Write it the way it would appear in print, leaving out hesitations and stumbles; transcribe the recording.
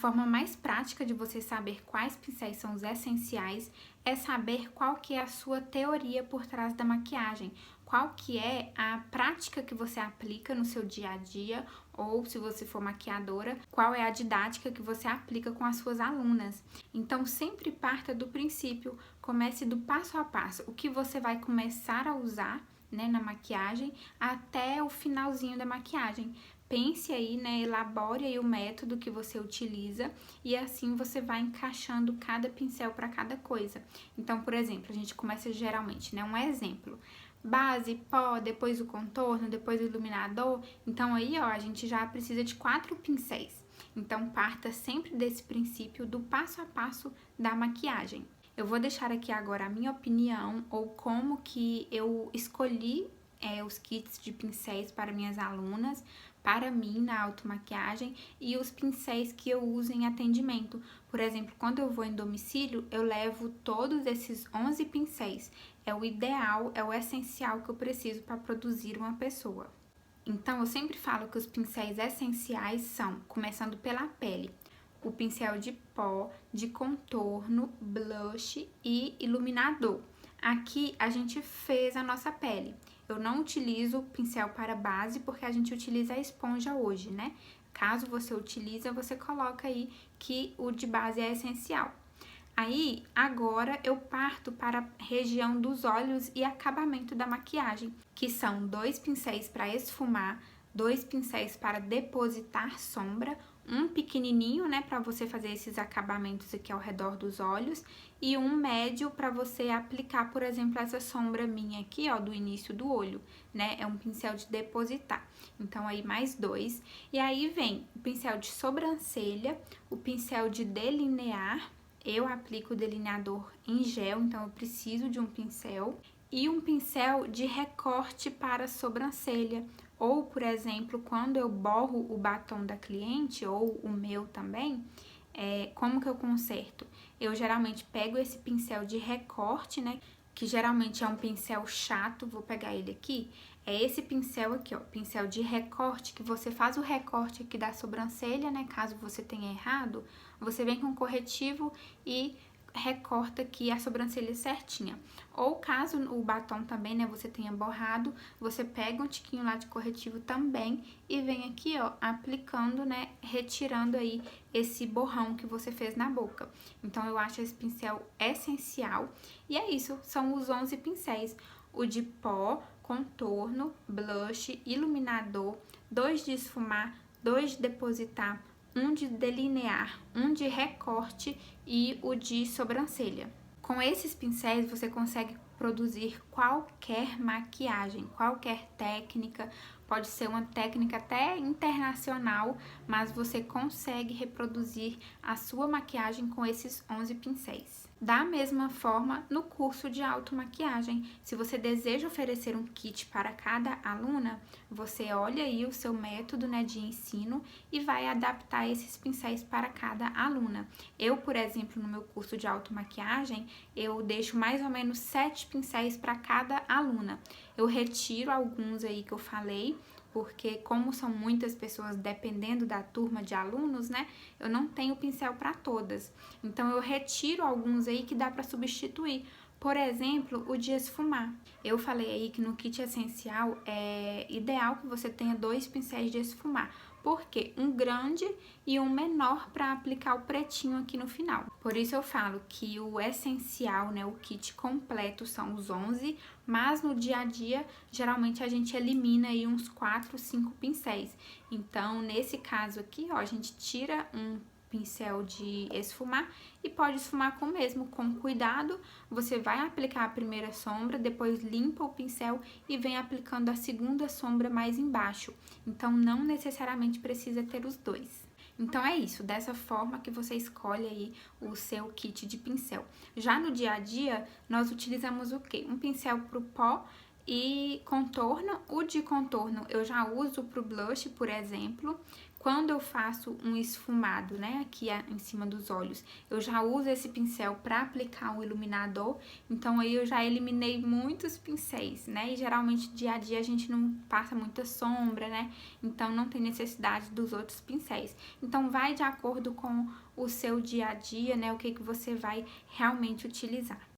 forma mais prática de você saber quais pincéis são os essenciais é saber qual que é a sua teoria por trás da maquiagem, qual que é a prática que você aplica no seu dia a dia, ou se você for maquiadora, qual é a didática que você aplica com as suas alunas. Então, sempre parta do princípio, comece do passo a passo, o que você vai começar a usar, né, na maquiagem, até o finalzinho da maquiagem. Pense aí, né, elabore aí o método que você utiliza e assim você vai encaixando cada pincel para cada coisa. Então, por exemplo, a gente começa geralmente, né, um exemplo, base, pó, depois o contorno, depois o iluminador. Então aí, ó, a gente já precisa de 4 pincéis. Então, parta sempre desse princípio do passo a passo da maquiagem. Eu vou deixar aqui agora a minha opinião ou como que eu escolhi os kits de pincéis para minhas alunas, para mim na automaquiagem e os pincéis que eu uso em atendimento. Por exemplo, quando eu vou em domicílio, eu levo todos esses 11 pincéis. É o ideal, é o essencial que eu preciso para produzir uma pessoa. Então, eu sempre falo que os pincéis essenciais são, começando pela pele, o pincel de pó, de contorno, blush e iluminador. Aqui a gente fez a nossa pele. Eu não utilizo o pincel para base porque a gente utiliza a esponja hoje, né? Caso você utilize, você coloca aí que o de base é essencial. Aí, agora eu parto para a região dos olhos e acabamento da maquiagem, que são 2 pincéis para esfumar, 2 pincéis para depositar sombra, um pequenininho, né, para você fazer esses acabamentos aqui ao redor dos olhos, e um médio para você aplicar, por exemplo, essa sombra minha aqui, ó, do início do olho, né, é um pincel de depositar. Então, aí mais 2. E aí vem o pincel de sobrancelha, o pincel de delinear. Eu aplico o delineador em gel, então eu preciso de um pincel. E um pincel de recorte para sobrancelha. Ou, por exemplo, quando eu borro o batom da cliente, ou o meu também, como que eu conserto? Eu geralmente pego esse pincel de recorte, né? Que geralmente é um pincel chato, vou pegar ele aqui. É esse pincel aqui, ó, pincel de recorte, que você faz o recorte aqui da sobrancelha, né? Caso você tenha errado, você vem com corretivo e recorta aqui a sobrancelha certinha. Ou caso o batom também, né, você tenha borrado, você pega um tiquinho lá de corretivo também e vem aqui, ó, aplicando, né, retirando aí esse borrão que você fez na boca. Então, eu acho esse pincel essencial. E é isso, são os 11 pincéis. O de pó, contorno, blush, iluminador, 2 de esfumar, 2 de depositar, um de delinear, um de recorte e o de sobrancelha. Com esses pincéis você consegue produzir qualquer maquiagem, qualquer técnica, pode ser uma técnica até internacional, mas você consegue reproduzir a sua maquiagem com esses 11 pincéis. Da mesma forma, no curso de automaquiagem, se você deseja oferecer um kit para cada aluna, você olha aí o seu método, né, de ensino e vai adaptar esses pincéis para cada aluna. Eu, por exemplo, no meu curso de automaquiagem, eu deixo mais ou menos 7 pincéis para cada aluna. Eu retiro alguns aí que eu falei, porque como são muitas pessoas dependendo da turma de alunos, né, eu não tenho pincel para todas. Então, eu retiro alguns aí que dá para substituir. Por exemplo, o de esfumar. Eu falei aí que no kit essencial é ideal que você tenha 2 pincéis de esfumar. Por quê? Um grande e um menor para aplicar o pretinho aqui no final. Por isso eu falo que o essencial, né, o kit completo são os 11, mas no dia a dia, geralmente a gente elimina aí uns 4, 5 pincéis. Então, nesse caso aqui, ó, a gente tira um pincel de esfumar e pode esfumar com o mesmo, com cuidado. Você vai aplicar a primeira sombra, depois limpa o pincel e vem aplicando a segunda sombra mais embaixo. Então, não necessariamente precisa ter os dois. Então, é isso, dessa forma que você escolhe aí o seu kit de pincel. Já no dia a dia, nós utilizamos o quê? Um pincel para o pó e contorno. O de contorno eu já uso para o blush, por exemplo. Quando eu faço um esfumado, né, aqui em cima dos olhos, eu já uso esse pincel para aplicar o iluminador, então aí eu já eliminei muitos pincéis, né, e geralmente dia a dia a gente não passa muita sombra, né, então não tem necessidade dos outros pincéis. Então vai de acordo com o seu dia a dia, né, o que você vai realmente utilizar.